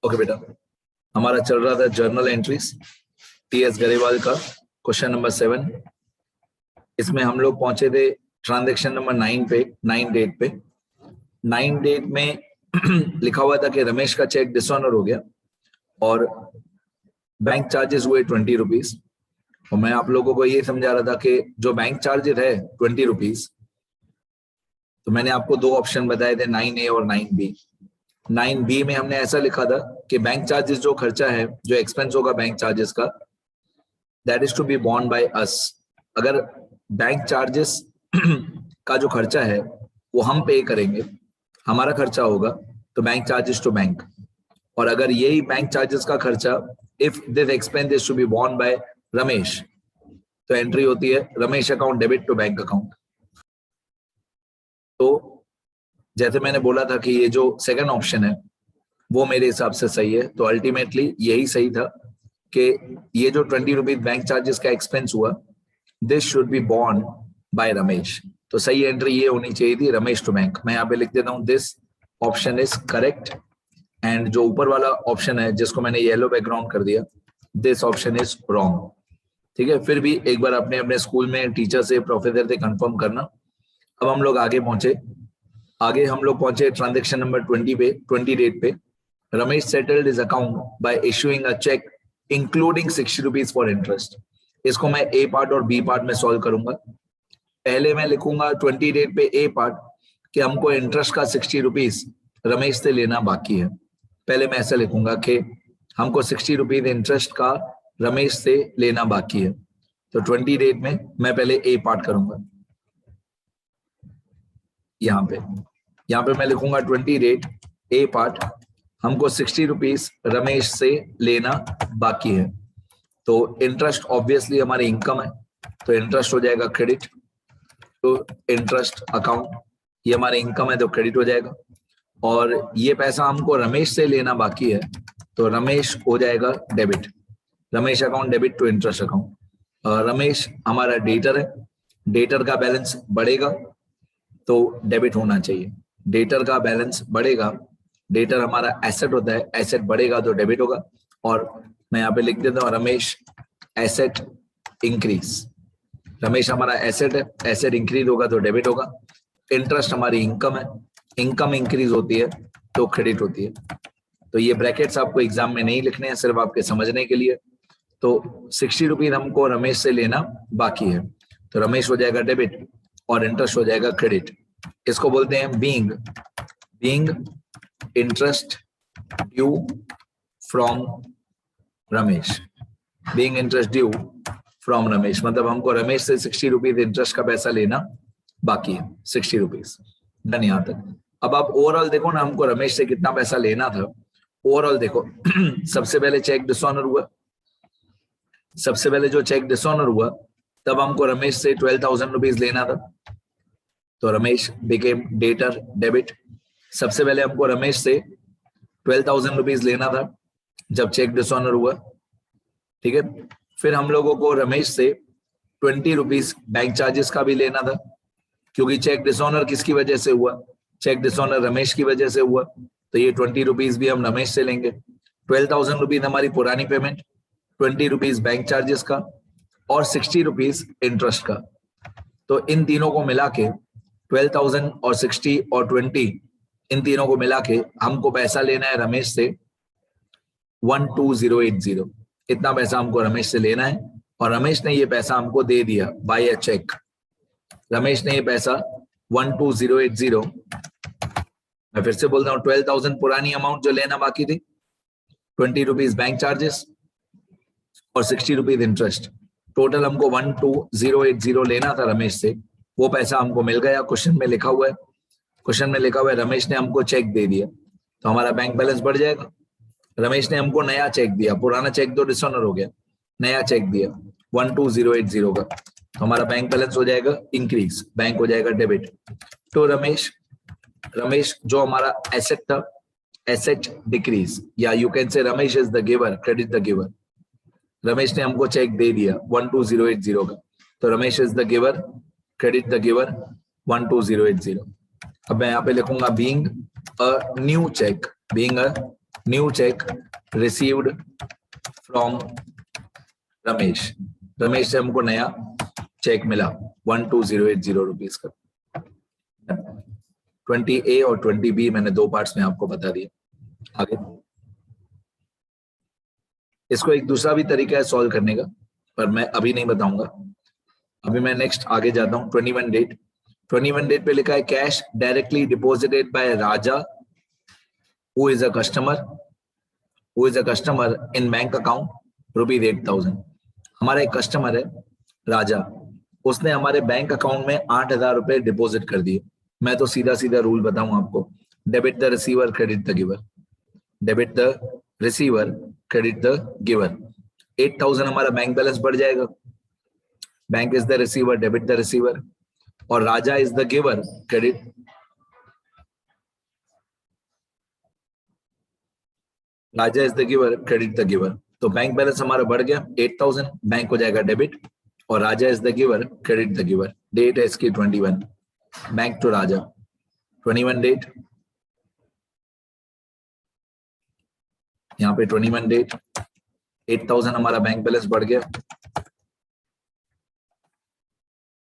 Okay बेटा, हमारा चल रहा था जर्नल एंट्रीज टीएस गरेवाल का क्वेश्चन नंबर 7। इसमें हम लोग पहुंचे थे ट्रांजैक्शन नंबर 9 पे, 9 डेट पे। 9 डेट में लिखा हुआ था कि रमेश का चेक डिसऑनर हो गया और बैंक चार्जेस हुए 20 रुपीज। और मैं आप लोगों को ये समझा रहा था कि जो बैंक चार्जेस है 20 रुपीज, तो मैंने आपको दो ऑप्शन बताए थे 9A और 9B। 9B में हमने ऐसा लिखा था कि बैंक चार्जेस जो खर्चा है, जो एक्सपेंस होगा बैंक चार्जेस का, that is to be borne by us. अगर बैंक चार्जेस का जो खर्चा है वो हम पे करेंगे, हमारा खर्चा होगा, तो बैंक चार्जेस टू बैंक। और अगर यही बैंक चार्जेस का खर्चा, if this expense is to be borne by Ramesh, तो एंट्री होती है Ramesh account debit to bank account. तो जैसे मैंने बोला था कि ये जो सेकंड ऑप्शन है वो मेरे हिसाब से सही है, तो अल्टीमेटली यही सही था कि ये जो 20 रुपीज बैंक चार्जेस का एक्सपेंस हुआ, this should be borne by Ramesh. तो सही एंट्री ये होनी चाहिए थी, रमेश टू बैंक। मैं यहाँ पे लिख देता हूँ this option is correct. And जो ऊपर वाला ऑप्शन है जिसको मैंने येलो बैकग्राउंड कर दिया, दिस ऑप्शन इज रॉन्ग। ठीक है, फिर भी एक बार अपने अपने स्कूल में टीचर से, प्रोफेसर से कंफर्म करना। अब हम लोग आगे पहुंचे। आगे हम लोग पहुंचे ट्रांजैक्शन नंबर 20 पे, 20 डेट पे। Ramesh settled his account by issuing a cheque including 60 rupees for interest. इसको मैं ए पार्ट और बी पार्ट में सॉल्व करूंगा। पहले मैं लिखूंगा 20 डेट पे ए पार्ट कि हमको इंटरेस्ट का 60 रुपीज रमेश से लेना बाकी है। पहले मैं ऐसा लिखूंगा कि हमको 60 रुपीज इंटरेस्ट का रमेश से लेना बाकी है। तो 20 डेट में मैं पहले ए पार्ट करूंगा। यहाँ पे मैं लिखूंगा 20 डेट ए पार्ट, हमको 60 रुपीज रमेश से लेना बाकी है। तो इंटरेस्ट ऑब्वियसली हमारी इनकम है, तो इंटरेस्ट हो जाएगा क्रेडिट तो इंटरेस्ट अकाउंट। ये हमारी इनकम है तो क्रेडिट हो जाएगा। और ये पैसा हमको रमेश से लेना बाकी है, तो रमेश हो जाएगा debit. Ramesh account debit to interest account. Ramesh हमारा डेटर है, डेटर का बैलेंस बढ़ेगा तो डेबिट होना चाहिए। डेटर का बैलेंस बढ़ेगा, डेटर हमारा एसेट होता है, एसेट बढ़ेगा तो डेबिट होगा। और मैं यहाँ पे लिख देता हूँ रमेश एसेट इंक्रीज। रमेश हमारा एसेट है, एसेट इंक्रीज होगा तो डेबिट होगा। इंटरेस्ट हमारी इनकम है, इनकम इंक्रीज होती है तो क्रेडिट होती है। तो ये ब्रैकेट्स आपको एग्जाम में नहीं लिखने हैं, सिर्फ आपके समझने के लिए। तो 60 रुपीज हमको रमेश से लेना बाकी है, तो रमेश हो जाएगा डेबिट और इंटरेस्ट हो जाएगा क्रेडिट। इसको बोलते हैं being interest due from Ramesh. Being interest due from Ramesh मतलब हमको रमेश से 60 रुपीज इंटरेस्ट का पैसा लेना बाकी है, 60 रुपीज। डन यहाँ तक। अब आप ओवरऑल देखो ना, हमको रमेश से कितना पैसा लेना था। ओवरऑल देखो सबसे पहले चेक डिसऑनर हुआ। सबसे पहले जो चेक डिसऑनर हुआ तब हमको रमेश से 12,000 रुपीज लेना था, तो रमेश बिकेम डेटर डेबिट। सबसे पहले हमको रमेश से 12,000 रुपीज लेना था जब चेक डिसऑनर हुआ। ठीक है, फिर हम लोगों को रमेश से 20 रुपीज बैंक चार्जेस का भी लेना था, क्योंकि चेक डिसऑनर किसकी वजह से हुआ, चेक डिसऑनर रमेश की वजह से हुआ, तो ये 20 रुपीज भी हम रमेश से लेंगे। 12,000 रुपीज हमारी पुरानी पेमेंट, 20 रुपीज बैंक चार्जेस का और 60 रुपीज इंटरेस्ट का। तो इन तीनों को मिला के 12,000 और 60 और 20, इन तीनों को मिला के हमको पैसा लेना है रमेश से 12,080। इतना पैसा हमको रमेश से लेना है और रमेश ने ये पैसा हमको दे दिया बाय अ चेक। रमेश ने ये पैसा 12,080, मैं फिर से बोलता हूँ 12,000 पुरानी अमाउंट जो लेना बाकी थी, 20 रुपीज बैंक चार्जेस और 60 रुपीज इंटरेस्ट। टोटल हमको 12,080 लेना था रमेश से। वो पैसा हमको मिल गया, क्वेश्चन में लिखा हुआ है। क्वेश्चन में लिखा हुआ है रमेश ने हमको चेक दे दिया, तो हमारा बैंक बैलेंस बढ़ जाएगा। रमेश ने हमको नया चेक दिया, पुराना चेक तो डिसऑनर हो गया, नया चेक दिया 12,080 का, तो हमारा बैंक बैलेंस हो जाएगा इंक्रीज, बैंक हो जाएगा डेबिट। तो रमेश जो हमारा एसेट था, एसेट डिक्रीज, या you can say Ramesh is the giver, credit the giver. Ramesh ने हमको चेक दे दिया 12,080 का, तो Ramesh is the giver, credit the giver 12,080। अब मैं यहाँ पे लिखूंगा being a new cheque, being a new cheque received from Ramesh. Ramesh से हमको नया चेक मिला 12080 रुपीज का। 20A और 20B मैंने दो पार्ट्स में आपको बता दिया। आगे इसको एक दूसरा भी तरीका है सॉल्व करने का, पर मैं अभी नहीं बताऊंगा। अभी मैं नेक्स्ट आगे जाता हूं। 21 डेट, 21 डेट पे लिखा है cash directly deposited bye Raja who is a customer in bank account ₹8,000। हमारा एक कस्टमर है राजा, उसने हमारे बैंक अकाउंट में 8,000 रुपए डिपॉजिट कर दिए। मैं तो सीधा सीधा रूल बताऊं आपको, debit the receiver credit the giver, debit the receiver credit the giver. 8,000 हमारा बैंक बैलेंस बढ़ जाएगा, bank is the receiver, debit the receiver, और Raja is the giver, credit. Raja is the giver, credit the giver. तो bank balance हमारा बढ़ गया 8,000, bank हो जाएगा डेबिट, और Raja is the giver, credit the giver. Date है इसकी 21, बैंक टू राजा। 21 डेट, यहाँ पे 21 डेट, 8,000 हमारा बैंक बैलेंस बढ़ गया,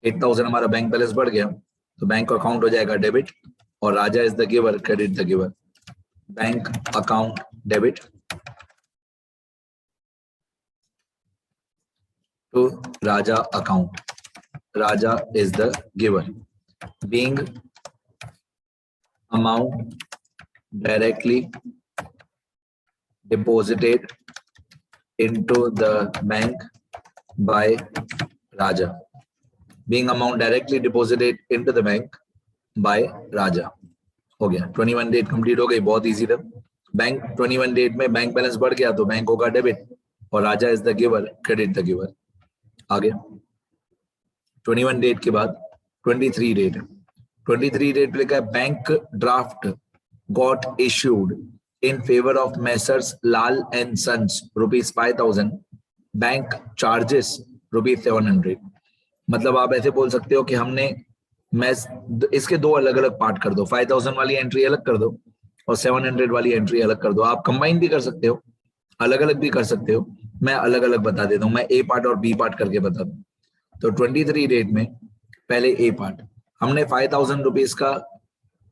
8,000 हमारा बैंक बैलेंस बढ़ गया, तो बैंक अकाउंट हो जाएगा डेबिट, और Raja is the giver, credit the giver. Bank account debit to Raja account. Raja is the giver. Being amount directly deposited into the bank by Raja. Being amount directly deposited into the bank by Raja. हो गया, 21 date complete हो गई, बहुत easy था। Bank 21 date में bank balance बढ़ गया तो बैंक होगा डेबिट, और Raja is the giver, credit the giver. आगे 21 डेट के बाद 23 डेट, 23 डेट पे लिखा है bank draft got issued in favour of messrs Lal and sons ₹5,000, bank charges ₹700। मतलब आप ऐसे बोल सकते हो कि हमने इसके दो अलग अलग पार्ट कर दो, 5,000 वाली एंट्री अलग कर दो और 700 वाली एंट्री अलग कर दो। आप कंबाइन भी कर सकते हो, अलग अलग भी कर सकते हो, मैं अलग अलग बता देता हूं, मैं ए पार्ट और बी पार्ट करके बता दूं। तो 23 डेट में पहले ए पार्ट, हमने 5,000 रुपीज का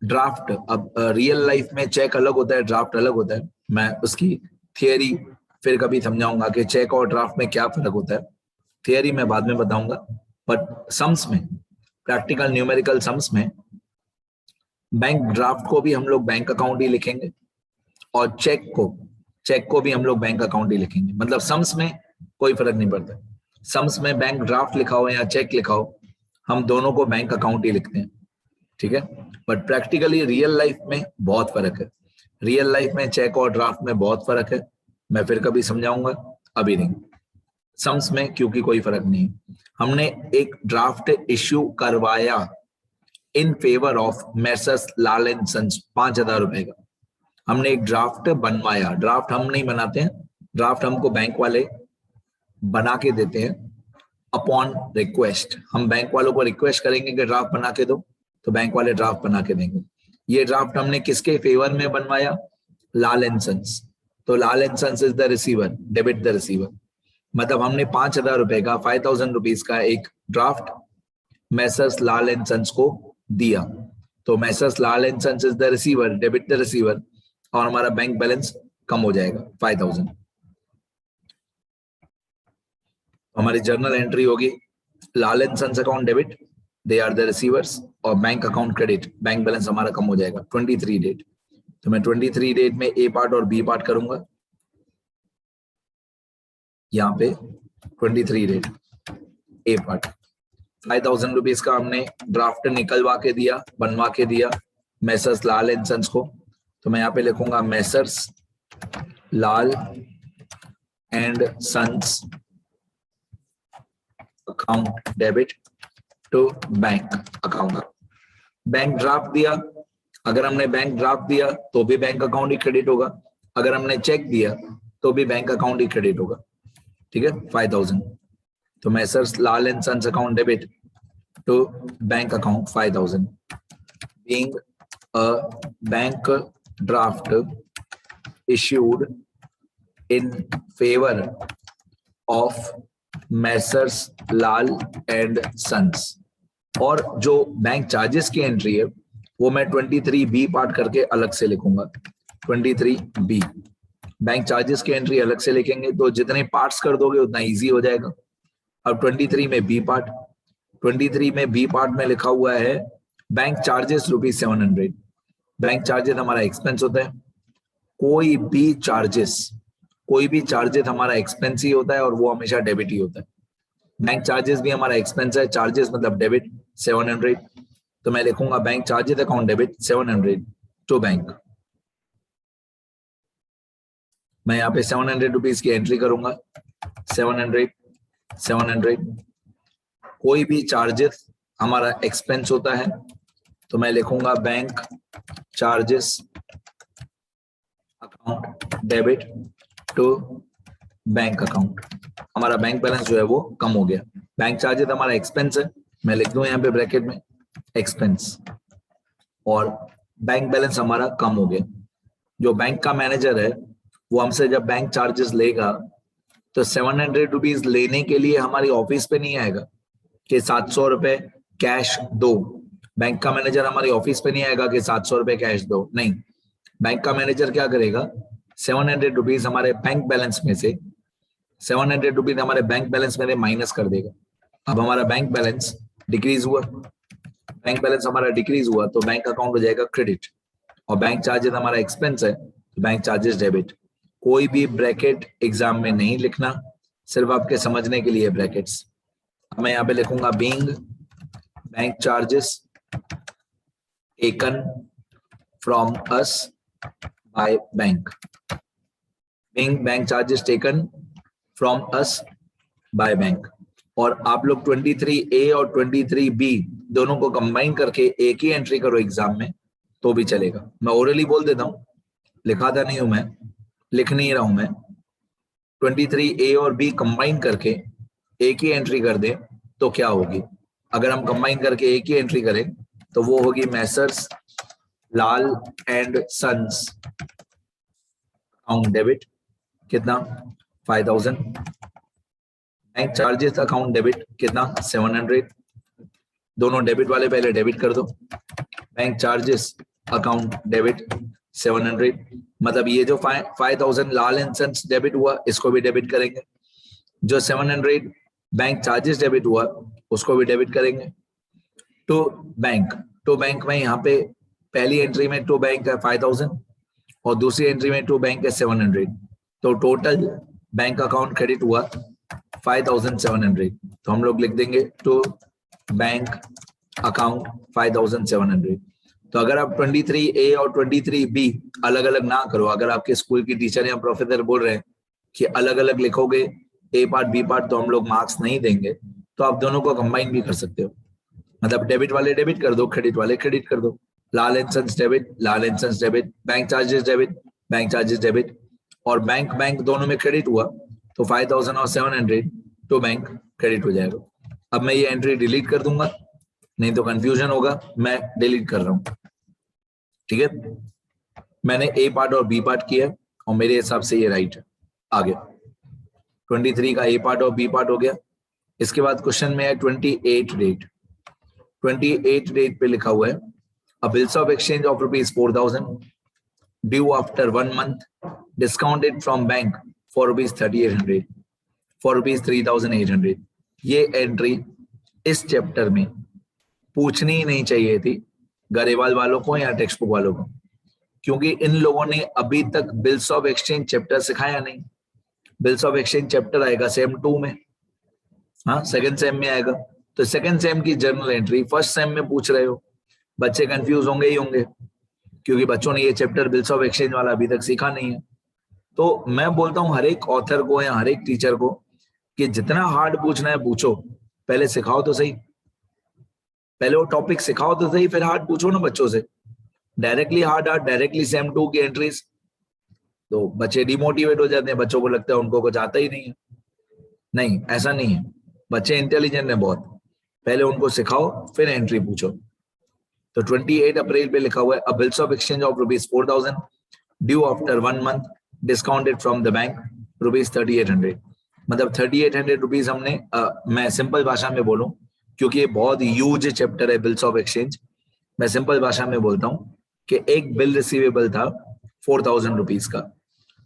ड्राफ्ट, अब रियल लाइफ में चेक अलग होता है, ड्राफ्ट अलग होता है, मैं उसकी थियरी फिर कभी समझाऊंगा कि चेक और ड्राफ्ट में क्या फर्क होता है, थियरी मैं बाद में बताऊंगा। बट सम्स में, प्रैक्टिकल न्यूमेरिकल सम्स में, बैंक ड्राफ्ट को भी हम लोग बैंक अकाउंट ही लिखेंगे और चेक को भी हम लोग बैंक अकाउंट ही लिखेंगे। मतलब सम्स में कोई फर्क नहीं पड़ता, सम्स में बैंक ड्राफ्ट लिखा हो या चेक लिखा हो, हम दोनों को बैंक अकाउंट ही लिखते हैं, ठीक है। बट प्रैक्टिकली रियल लाइफ में बहुत फर्क है, रियल लाइफ में चेक और ड्राफ्ट में बहुत फर्क है, मैं फिर कभी समझाऊंगा, अभी नहीं। सम्स में क्योंकि कोई फर्क नहीं, हमने एक ड्राफ्ट इश्यू करवाया in favour of messrs Lal and sons 5,000 रुपए का, हमने एक ड्राफ्ट बनवाया। ड्राफ्ट हम नहीं बनाते हैं, ड्राफ्ट हमको बैंक वाले बना के देते हैं अपॉन रिक्वेस्ट। हम बैंक वालों को रिक्वेस्ट करेंगे कि ड्राफ्ट बना के दो, तो बैंक वाले ड्राफ्ट बना के देंगे। ये ड्राफ्ट हमने किसके फेवर में बनवाया? Lal and Sons. तो Lal and Sons is the receiver, debit the receiver. मतलब हमने 5,000 रुपए का, 5,000 रुपीज का एक draft Messrs Lal and Sons को दिया, तो Messrs Lal and Sons is the receiver, debit the receiver, और हमारा बैंक बैलेंस कम हो जाएगा 5,000। हमारी जर्नल एंट्री होगी Lal and sons account debit, they are the receivers, और bank account credit, bank balance हमारा कम हो जाएगा। 23 डेट, तो मैं 23 डेट में ए पार्ट और बी पार्ट करूंगा। यहाँ पे 23 डेट ए पार्ट, 5,000 रुपीज का हमने ड्राफ्ट निकलवा के दिया, बनवा के दिया मैसर्स लाल एंड सन्स को, तो मैं यहाँ पे लिखूंगा messrs Lal and sons account debit to bank account. Bank draft दिया, अगर हमने बैंक ड्राफ्ट दिया तो भी बैंक अकाउंट ही क्रेडिट होगा, अगर हमने चेक दिया तो भी बैंक अकाउंट ही क्रेडिट होगा, ठीक है। 5,000, तो Messrs Lal and sons account debit to bank account 5,000 being a bank draft issued in favor of Messrs Lal and sons. और जो बैंक चार्जेस की एंट्री है वो मैं 23B पार्ट करके अलग से लिखूंगा। 23B बैंक चार्जेस की एंट्री अलग से लिखेंगे, तो जितने पार्ट्स कर दोगे उतना इजी हो जाएगा। अब 23 में बी पार्ट, 23 में बी पार्ट में लिखा हुआ है बैंक चार्जेस ₹700। बैंक चार्जेस हमारा एक्सपेंस होता है। कोई भी चार्जेस हमारा एक्सपेंस ही होता है और वो हमेशा डेबिट ही होता है। बैंक चार्जेस भी हमारा एक्सपेंस है, चार्जेस मतलब डेबिट 700। तो मैं लिखूंगा bank charges account debit 700 to bank. मैं यहाँ पे 700 रुपीज की एंट्री करूंगा। 700। कोई भी चार्जेस हमारा एक्सपेंस होता है तो मैं लिखूंगा bank charges account debit to bank account. हमारा बैंक बैलेंस जो है वो कम हो गया। बैंक चार्जेस हमारा एक्सपेंस है, मैं लिख दूं यहाँ पे ब्रैकेट में एक्सपेंस, और बैंक बैलेंस हमारा कम हो गया। जो बैंक का मैनेजर है वो हमसे जब बैंक चार्जेस लेगा तो 700 रुपीज लेने के लिए हमारी ऑफिस पे नहीं आएगा कि 700 रुपए कैश दो। बैंक का मैनेजर हमारी ऑफिस पे नहीं आएगा कि 700 रुपए कैश दो, नहीं। बैंक का मैनेजर क्या करेगा, 700 रुपीज हमारे बैंक बैलेंस में से 700 रुपीज हमारे बैंक बैलेंस में माइनस कर देगा। अब हमारा बैंक बैलेंस डिक्रीज हुआ, बैंक बैलेंस हमारा डिक्रीज हुआ तो बैंक अकाउंट हो जाएगा क्रेडिट, और बैंक चार्जेस हमारा एक्सपेंस है तो बैंक चार्जेस डेबिट। कोई भी ब्रैकेट एग्जाम में नहीं लिखना, सिर्फ आपके समझने के लिए ब्रैकेट्स। मैं यहाँ पे लिखूंगा being bank charges taken from us by bank. Being bank charges taken from us by bank. और आप लोग 23A और 23B दोनों को कंबाइन करके एक ही एंट्री करो एग्जाम में तो भी चलेगा। मैं ओरली बोल देता हूं, लिखाता नहीं हूं, मैं लिख नहीं रहा हूं। मैं 23A और B कंबाइन करके एक ही एंट्री कर दे तो क्या होगी, अगर हम कंबाइन करके एक ही एंट्री करें तो वो होगी messrs Lal and sons account debit कितना 5000, बैंक चार्जेस अकाउंट डेबिट कितना 700। दोनों डेबिट वाले पहले डेबिट कर दो। बैंक चार्जेस अकाउंट डेबिट 700, मतलब ये जो 5000 लाल एंड सन्स डेबिट हुआ इसको भी डेबिट करेंगे। जो 700 बैंक चार्जेस डेबिट हुआ उसको भी डेबिट करेंगे। टू बैंक में यहाँ पे पहली एंट्री में टू बैंक है 5000 और दूसरी एंट्री में टू बैंक है 700, तो टोटल बैंक अकाउंट क्रेडिट हुआ 5700। तो हम लोग लिख देंगे टू बैंक अकाउंट 5700। तो अगर आप 23A और 23B अलग अलग ना करो, अगर आपके स्कूल की टीचर या प्रोफेसर बोल रहे हैं कि अलग अलग लिखोगे ए पार्ट बी पार्ट तो हम लोग मार्क्स नहीं देंगे, तो आप दोनों को कंबाइन भी कर सकते हो। मतलब डेबिट वाले डेबिट कर दो, क्रेडिट वाले क्रेडिट कर दो। Lal and Sons debit, Lal and Sons debit, bank charges debit, bank charges debit, और बैंक दोनों में क्रेडिट हुआ तो 5000 और 700 टू बैंक क्रेडिट हो जाएगा। अब मैं ये एंट्री डिलीट कर दूंगा, नहीं तो कंफ्यूजन होगा, मैं डिलीट कर रहा हूं। ठीक है, मैंने ए पार्ट और बी पार्ट किया और मेरे हिसाब से ये राइट है। आगे 23 का ए पार्ट और बी पार्ट हो गया। इसके बाद क्वेश्चन में है 28 डेट। 28 डेट पे लिखा हुआ है अ bills of exchange of ₹4000 due after 1 month discounted from bank for ₹3800 for ₹3800। ये एंट्री इस चैप्टर में पूछनी ही नहीं चाहिए थी गरेवाल वालों को या टेक्स्ट बुक वालों को, क्योंकि इन लोगों ने अभी तक बिल्स ऑफ एक्सचेंज चैप्टर सिखाया नहीं। बिल्स ऑफ एक्सचेंज चैप्टर आएगा सेम 2 में, हाँ सेकंड सेम में आएगा। तो सेकंड सेम की जर्नल एंट्री फर्स्ट सेम में पूछ रहे हो, बच्चे कंफ्यूज होंगे ही होंगे, क्योंकि बच्चों ने ये चैप्टर बिल्स ऑफ एक्सचेंज वाला अभी तक सीखा नहीं है। तो मैं बोलता हूं हर एक ऑथर को या हर एक टीचर को कि जितना हार्ड पूछना है पूछो, पहले सिखाओ तो सही, पहले वो टॉपिक सिखाओ तो सही, फिर हार्ड पूछो ना बच्चों से। डायरेक्टली हार्ड डायरेक्टली सेम 2 की एंट्रीज, तो बच्चे डिमोटिवेट हो जाते हैं, बच्चों को लगता है उनको कुछ आता ही नहीं है। नहीं, ऐसा नहीं है, बच्चे इंटेलिजेंट है बहुत, पहले उनको सिखाओ फिर एंट्री पूछो। तो 28 अप्रैल पे लिखा हुआ है अ bills of exchange of ₹4000 due after 1 month, discounted from the bank rupees 3800। मतलब 3800 रुपीज हमने मैं सिंपल भाषा में बोलूं क्योंकि ये बहुत ह्यूज चैप्टर है बिल्स ऑफ एक्सचेंज, मैं सिंपल भाषा में बोलता हूं कि एक बिल रिसीवेबल था 4000 रुपीज का,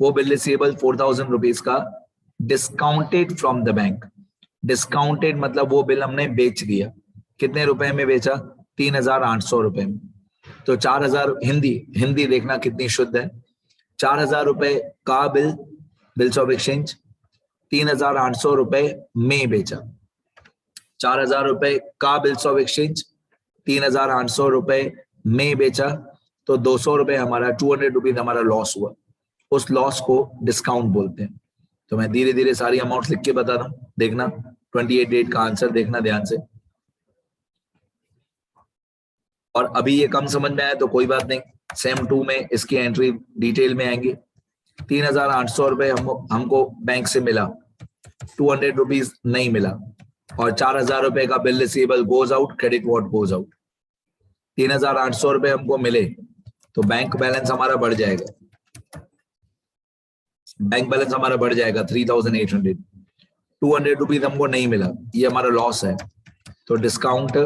वो बिल रिसीवेबल 4000 रुपीज का discounted from the bank. Discounted मतलब वो बिल हमने बेच दिया, कितने रुपए में बेचा? 3800 रुपए में। तो 4000 हिंदी देखना कितनी शुद्ध है, 4000 रुपए का बिल बिल्स ऑफ एक्सचेंज 3800 रुपए में बेचा। 4000 रुपए का बिल्स ऑफ एक्सचेंज 3800 रुपए में बेचा, तो 200 रुपए हमारा 200 रुपीज हमारा लॉस हुआ, उस लॉस को डिस्काउंट बोलते हैं। तो मैं धीरे धीरे सारी अमाउंट लिख के बता रहा हूं, देखना 28 डेट का आंसर देखना ध्यान से। और अभी ये कम समझ में आया तो कोई बात नहीं, सेम 2 में इसकी एंट्री डिटेल में आएंगे। 3800 रुपए हमको बैंक से मिला, 200 रुपीज नहीं मिला, और 4000 रुपए का bill receivable goes out, credit what goes out. 3800 रुपए हमको मिले तो बैंक बैलेंस हमारा बढ़ जाएगा, बैंक बैलेंस हमारा बढ़ जाएगा 3800। 200 रुपीज हमको नहीं मिला, ये हमारा लॉस है, तो डिस्काउंट,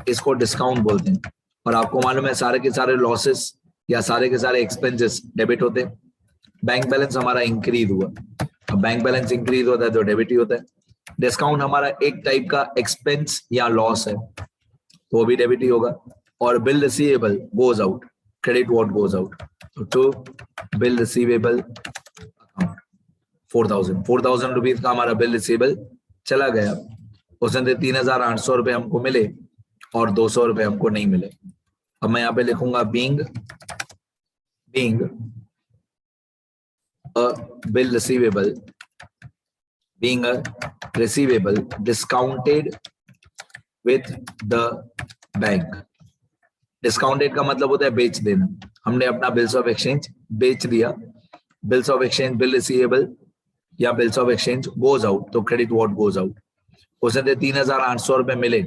इसको डिस्काउंट बोलते हैं। और आपको मालूम है सारे के सारे लॉसेस या सारे के सारे एक्सपेंसेस डेबिट होते हैं। बैंक बैलेंस हमारा इंक्रीज हुआ, अब बैंक बैलेंस इंक्रीज होता है तो डेबिट ही होता है। डिस्काउंट हमारा एक टाइप का एक्सपेंस या लॉस है तो वो भी डेबिट ही होगा। और bill receivable goes out, credit what goes out, तो बिल रिसीवेबल अकाउंट 4000 रुपीज का हमारा बिल रिसीवेबल चला गया, उसमें 3800 रुपए हमको मिले और 200 रुपए हमको नहीं मिले। अब मैं यहाँ पे लिखूंगा being a bill receivable, being a receivable discounted with the bank। Discounted का मतलब होता है बेच देना, हमने अपना बिल्स ऑफ एक्सचेंज बेच दिया। Bills of exchange bill receivable या bills of exchange goes out, तो क्रेडिट व्हाट गोज आउट। उसने 3800 रुपए मिले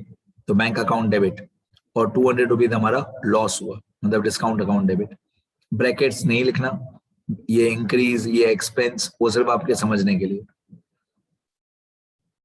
तो बैंक अकाउंट डेबिट, और 200 रुपीज हमारा लॉस हुआ, मतलब डिस्काउंट अकाउंट डेबिट। ब्रैकेट्स नहीं लिखना, ये इंक्रीज ये एक्सपेंस, वो सिर्फ आपके समझने के लिए।